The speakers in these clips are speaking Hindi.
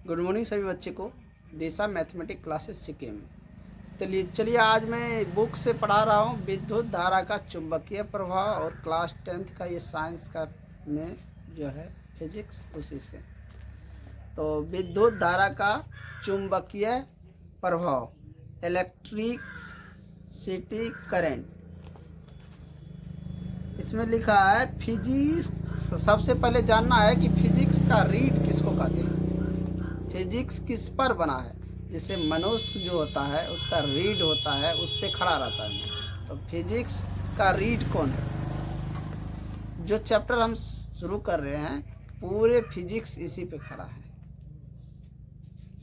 गुड मॉर्निंग सभी बच्चे को। दिशा मैथमेटिक्स क्लासेस सिक्किम में। चलिए आज मैं बुक से पढ़ा रहा हूँ विद्युत धारा का चुंबकीय प्रभाव और क्लास 10th का ये साइंस का में जो है फिजिक्स उसी से। तो विद्युत धारा का चुंबकीय प्रभाव इलेक्ट्रिसिटी करंट, इसमें लिखा है फिजिक्स। सबसे पहले जानना है कि फिजिक्स का रीड किसको कहते हैं। फिजिक्स किस पर बना है? जैसे मनुष्य जो होता है उसका रीड होता है, उस पर खड़ा रहता है। तो फिजिक्स का रीड कौन है? जो चैप्टर हम शुरू कर रहे हैं पूरे फिजिक्स इसी पे खड़ा है।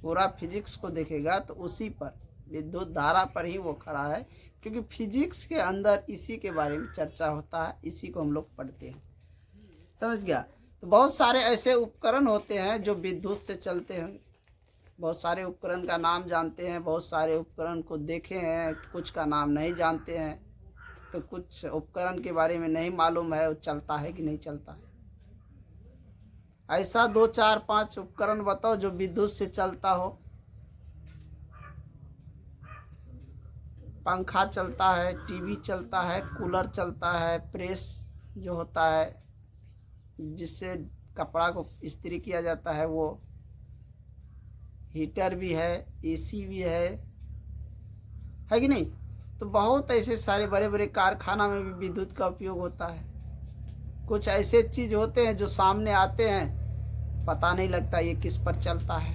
पूरा फिजिक्स को देखेगा तो उसी पर, विद्युत धारा पर ही वो खड़ा है, क्योंकि फिजिक्स के अंदर इसी के बारे में चर्चा होता है, इसी को हम लोग पढ़ते हैं। समझ गया? तो बहुत सारे ऐसे उपकरण होते हैं जो विद्युत से चलते हैं। बहुत सारे उपकरण का नाम जानते हैं, बहुत सारे उपकरण को देखे हैं, कुछ का नाम नहीं जानते हैं। तो कुछ उपकरण के बारे में नहीं मालूम है वो चलता है कि नहीं चलता है। ऐसा 2 4 5 उपकरण बताओ जो विद्युत से चलता हो। पंखा चलता है, टीवी चलता है, कूलर चलता है, प्रेस जो होता है जिससे कपड़ा को इस्त्री किया जाता है वो, हीटर भी है, एसी भी है कि नहीं? तो बहुत ऐसे सारे बड़े बड़े कारखाना में भी विद्युत का उपयोग होता है। कुछ ऐसे चीज़ होते हैं जो सामने आते हैं, पता नहीं लगता ये किस पर चलता है।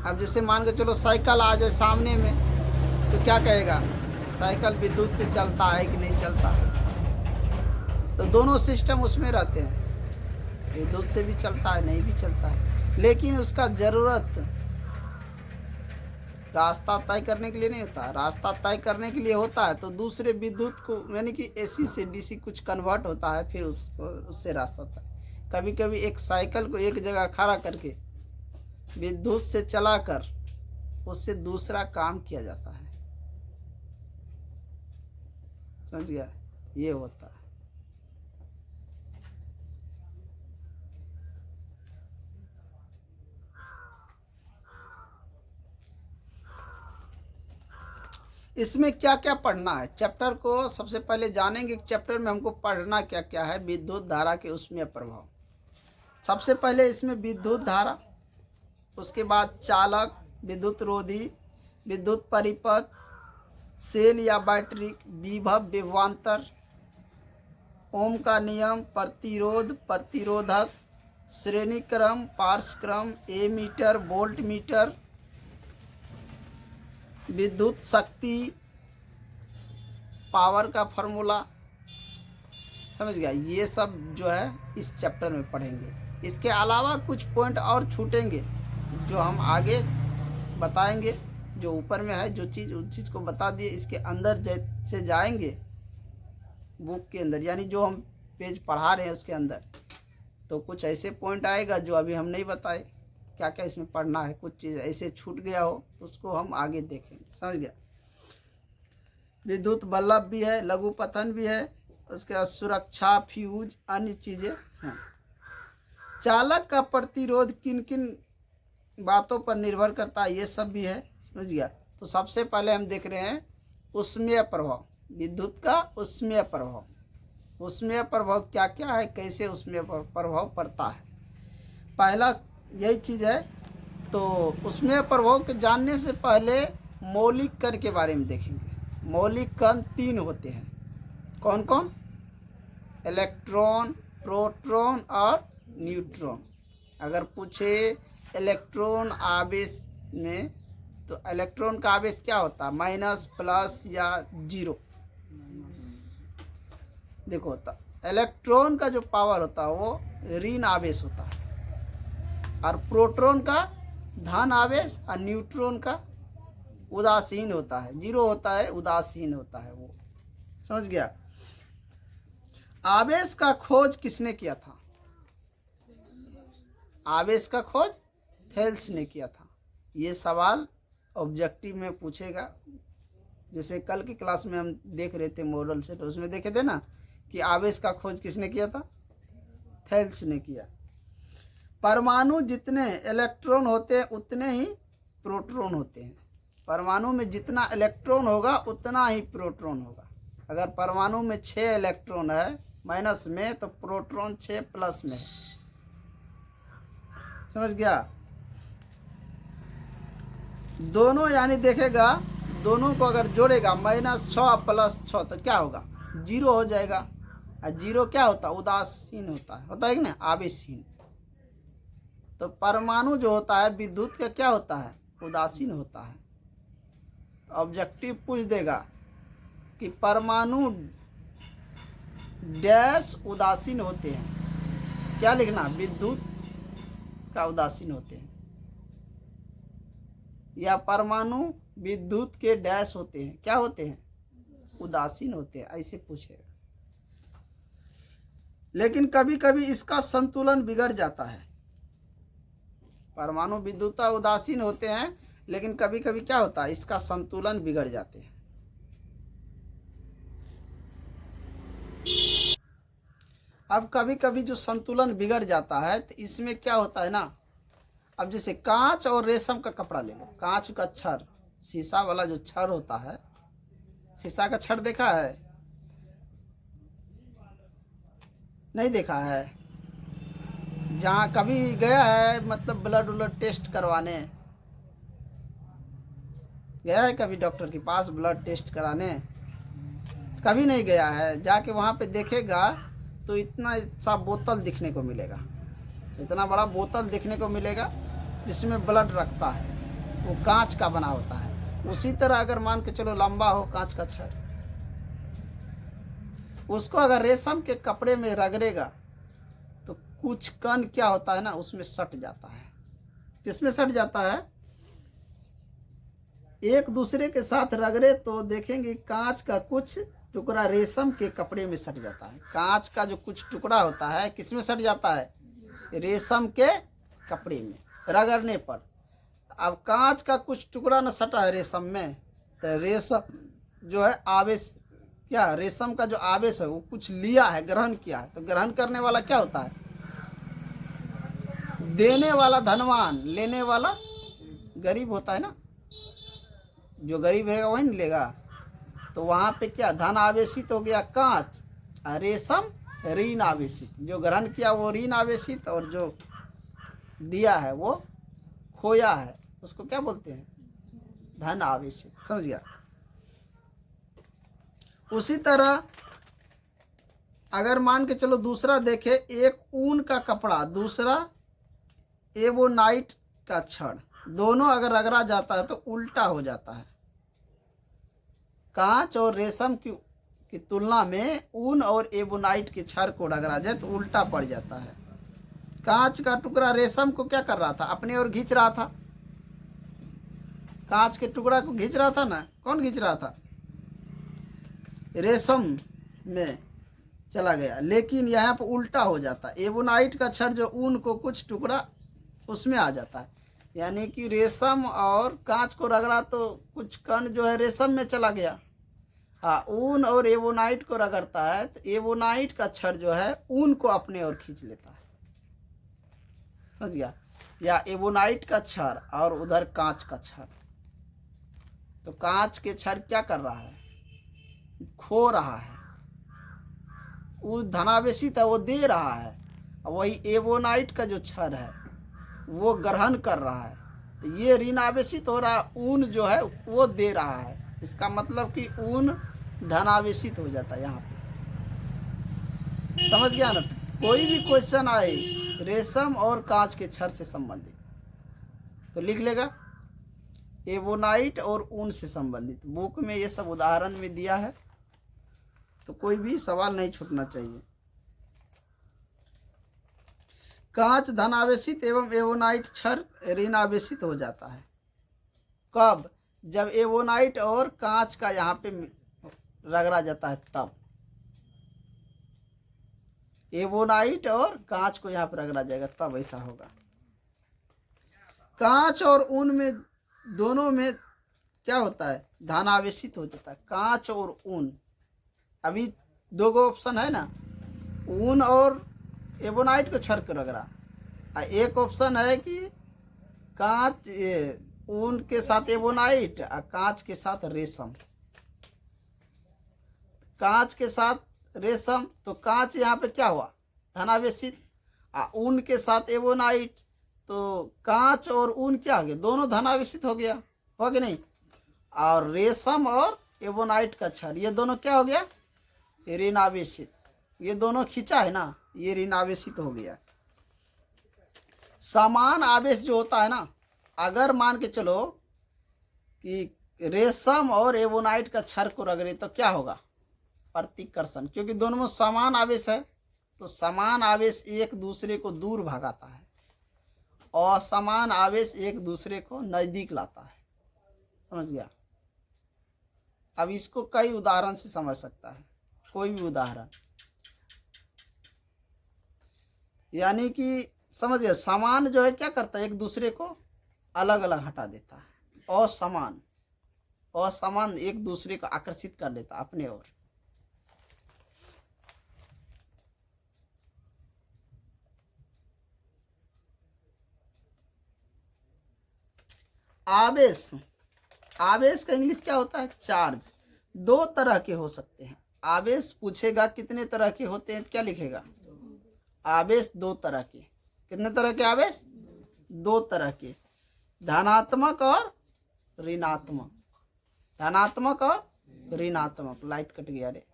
अब जैसे मान के चलो साइकिल आ जाए सामने में, तो क्या कहेगा? साइकिल विद्युत से चलता है कि नहीं चलता? तो दोनों सिस्टम उसमें रहते हैं, विद्युत से भी चलता है, नहीं भी चलता है। लेकिन उसका ज़रूरत रास्ता तय करने के लिए नहीं होता। रास्ता तय करने के लिए होता है तो दूसरे विद्युत को, यानी कि एसी से डीसी कुछ कन्वर्ट होता है, फिर उससे रास्ता तय। कभी कभी एक साइकिल को एक जगह खड़ा करके विद्युत से चलाकर उससे दूसरा काम किया जाता है। समझ गया? ये होता है। इसमें क्या क्या पढ़ना है चैप्टर को सबसे पहले जानेंगे। चैप्टर में हमको पढ़ना क्या क्या है। विद्युत धारा के उसमें प्रभाव, सबसे पहले इसमें विद्युत धारा, उसके बाद चालक, विद्युत रोधी, विद्युत परिपथ, सेल या बैटरी, विभव विभवांतर, ओम का नियम, प्रतिरोध प्रतिरोधक, श्रेणी क्रम पार्श्व क्रम, एमीटर वोल्ट मीटर, विद्युत शक्ति, पावर का फॉर्मूला। समझ गया? ये सब जो है इस चैप्टर में पढ़ेंगे। इसके अलावा कुछ पॉइंट और छूटेंगे जो हम आगे बताएंगे। जो ऊपर में है जो चीज़, उस चीज़ को बता दिए। इसके अंदर जैसे जाएंगे बुक के अंदर, यानी जो हम पेज पढ़ा रहे हैं उसके अंदर, तो कुछ ऐसे पॉइंट आएगा जो अभी हम नहीं बताए क्या क्या इसमें पढ़ना है। कुछ चीज़ ऐसे छूट गया हो तो उसको हम आगे देखेंगे। समझ गया? विद्युत बल्ब भी है, लघु पतन भी है, उसके बाद सुरक्षा, फ्यूज, अन्य चीज़ें हैं। चालक का प्रतिरोध किन किन बातों पर निर्भर करता है, ये सब भी है। समझ गया? तो सबसे पहले हम देख रहे हैं ऊष्मीय प्रभाव, विद्युत का ऊष्मीय प्रभाव। ऊष्मीय प्रभाव क्या क्या है, कैसे ऊष्मीय प्रभाव पड़ता है, पहला यही चीज़ है। तो ऊष्मीय प्रभाव के जानने से पहले मौलिक कण के बारे में देखेंगे। मौलिक कण 3 होते हैं। कौन कौन? इलेक्ट्रॉन, प्रोटॉन और न्यूट्रॉन। अगर पूछे इलेक्ट्रॉन आवेश में, तो इलेक्ट्रॉन का आवेश क्या होता है? माइनस, प्लस या जीरो। देखो होता इलेक्ट्रॉन का जो पावर होता है वो ऋण आवेश होता है, और प्रोटॉन का धन आवेश, और न्यूट्रॉन का उदासीन होता है। जीरो होता है, उदासीन होता है वो। समझ गया? आवेश का खोज किसने किया था? आवेश का खोज थेल्स ने किया था। ये सवाल ऑब्जेक्टिव में पूछेगा। जैसे कल की क्लास में हम देख रहे थे मॉडल से, तो उसमें देखे थे ना कि आवेश का खोज किसने किया था? थेल्स ने किया। परमाणु जितने इलेक्ट्रॉन होते हैं उतने ही प्रोटॉन होते हैं। परमाणु में जितना इलेक्ट्रॉन होगा उतना ही प्रोटॉन होगा। अगर परमाणु में 6 इलेक्ट्रॉन है माइनस में, तो प्रोटॉन 6 प्लस में है। समझ गया? दोनों यानी देखेगा, दोनों को अगर जोड़ेगा -6 + 6 तो क्या होगा? 0 हो जाएगा। और 0 क्या होता है? उदासीन होता है कि ना, आवेशहीन। तो परमाणु जो होता है विद्युत का क्या होता है? उदासीन होता है। ऑब्जेक्टिव पूछ देगा कि परमाणु डैश उदासीन होते हैं, क्या लिखना? विद्युत का उदासीन होते हैं, या परमाणु विद्युत के डैश होते हैं, क्या होते हैं? उदासीन होते हैं, ऐसे पूछेगा। लेकिन कभी कभी इसका संतुलन बिगड़ जाता है। परमाणु विद्युत उदासीन होते हैं, लेकिन कभी कभी क्या होता है? इसका संतुलन बिगड़ जाते हैं। अब कभी कभी जो संतुलन बिगड़ जाता है तो इसमें क्या होता है ना, अब जैसे कांच और रेशम का कपड़ा ले लो। कांच का छड़, शीशा वाला जो छड़ होता है, शीशा का छड़ देखा है? नहीं देखा है? जहाँ कभी गया है, मतलब ब्लड उलड टेस्ट करवाने गया है कभी डॉक्टर के पास ब्लड टेस्ट कराने? कभी नहीं गया है। जाके वहाँ पे देखेगा तो इतना सा बोतल दिखने को मिलेगा, इतना बड़ा बोतल देखने को मिलेगा जिसमें ब्लड रखता है, वो कांच का बना होता है। उसी तरह अगर मान के चलो लंबा हो कांच का छड़, उसको अगर रेशम के कपड़े में रगड़ेगा तो कुछ कण क्या होता है ना, उसमें सट जाता है। किसमें सट जाता है? एक दूसरे के साथ रगड़े तो देखेंगे कांच का कुछ टुकड़ा रेशम के कपड़े में सट जाता है। कांच का जो कुछ टुकड़ा होता है किसमें सट जाता है? रेशम के कपड़े में रगड़ने पर। अब कांच का कुछ टुकड़ा न सटा है रेशम में, तो रेशम जो है आवेश, क्या रेशम का जो आवेश है वो कुछ लिया है, ग्रहण किया है। तो ग्रहण करने वाला क्या होता है? देने वाला धनवान, लेने वाला गरीब होता है ना। जो गरीब है वही नहीं लेगा। तो वहाँ पे क्या धन आवेशित हो गया कांच, रेशम ऋण आवेशित। जो ग्रहण किया वो ऋण आवेशित, और जो दिया है वो खोया है, उसको क्या बोलते हैं? धन आवेशित। समझ गया? उसी तरह अगर मान के चलो दूसरा देखे, एक ऊन का कपड़ा, दूसरा एवोनाइट का छड़, दोनों अगर रगड़ा जाता है तो उल्टा हो जाता है। कांच और रेशम की तुलना में ऊन और एवोनाइट के छड़ को रगड़ा जाए तो उल्टा पड़ जाता है। कांच का टुकड़ा रेशम को क्या कर रहा था? अपने ओर खींच रहा था। कांच के टुकड़ा को खींच रहा था ना। कौन खींच रहा था? रेशम में चला गया। लेकिन यहाँ पर उल्टा हो जाता है। एवोनाइट का छड़ जो ऊन को कुछ टुकड़ा उसमें आ जाता है, यानी कि रेशम और कांच को रगड़ा तो कुछ कण जो है रेशम में चला गया। हाँ, ऊन और एवोनाइट को रगड़ता है तो एवोनाइट का छड़ जो है ऊन को अपने ओर खींच लेता है। समझ गया? या एवोनाइट का छड़ और उधर कांच का छड़। तो कांच के छड़ क्या कर रहा है? खो रहा है। वो धनावेशित है, वो दे रहा है। वही एवोनाइट का जो छड़ है वो ग्रहण कर रहा है। तो ये ऋण आवेशित हो रहा है, ऊन जो है वो दे रहा है। इसका मतलब कि ऊन धनावेशित हो जाता है यहाँ पे। समझ गया ना? कोई भी क्वेश्चन आए रेशम और कांच के छड़ से संबंधित तो लिख लेगा एवोनाइट और ऊन से संबंधित। बुक में ये सब उदाहरण में दिया है, तो कोई भी सवाल नहीं छूटना चाहिए। कांच धनावेशित एवं एवोनाइट छड़ ऋण आवेशित हो जाता है। कब? जब एवोनाइट और कांच का यहाँ पे रगड़ा जाता है तब। एवोनाइट और कांच को यहाँ पर रगड़ा जाएगा तब ऐसा होगा। कांच और ऊन में दोनों में क्या होता है? धनावेशित हो जाता है। कांच और ऊन, अभी दो गो ऑप्शन है ना, ऊन और एवोनाइट को छड़ के रगड़ा, एक ऑप्शन है कि कांच ऊन के साथ एबोनाइट और कांच के साथ रेशम। कांच के साथ रेशम, तो कांच यहाँ पे क्या हुआ, धनावेशित। ऊन के साथ एबोनाइट, तो कांच और ऊन क्या हो गया, दोनों धनावेशित हो गया, हो गया नहीं। और रेशम और एबोनाइट का क्षार, ये दोनों क्या हो गया, ऋणावेशित। ये दोनों खींचा है ना, ये ऋणावेशित हो गया। समान आवेश जो होता है ना, अगर मान के चलो कि रेशम और एबोनाइट का क्षार को रगड़े तो क्या होगा, प्रतिकर्षण, क्योंकि दोनों में समान आवेश है। तो समान आवेश एक दूसरे को दूर भगाता है और समान आवेश एक दूसरे को नजदीक लाता है। समझ गया। अब इसको कई उदाहरण से समझ सकता है, कोई भी उदाहरण, यानी कि समझ गया। समान जो है क्या करता है, एक दूसरे को अलग अलग हटा देता है। असमान एक दूसरे को आकर्षित कर लेता है अपने ओर। आवेश, आवेश का इंग्लिश क्या होता है, चार्ज। दो तरह के हो सकते हैं। आवेश पूछेगा कितने तरह के होते हैं, क्या लिखेगा, आवेश दो तरह के। कितने तरह के आवेश, दो तरह के, धनात्मक और ऋणात्मक। धनात्मक और ऋणात्मक, लाइट कट गया रे।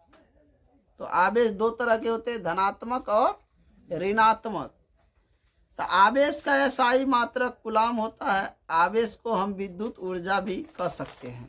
तो आवेश दो तरह के होते हैं, धनात्मक और ऋणात्मक। तो आवेश का SI मात्रक कूलाम होता है। आवेश को हम विद्युत ऊर्जा भी कह सकते हैं।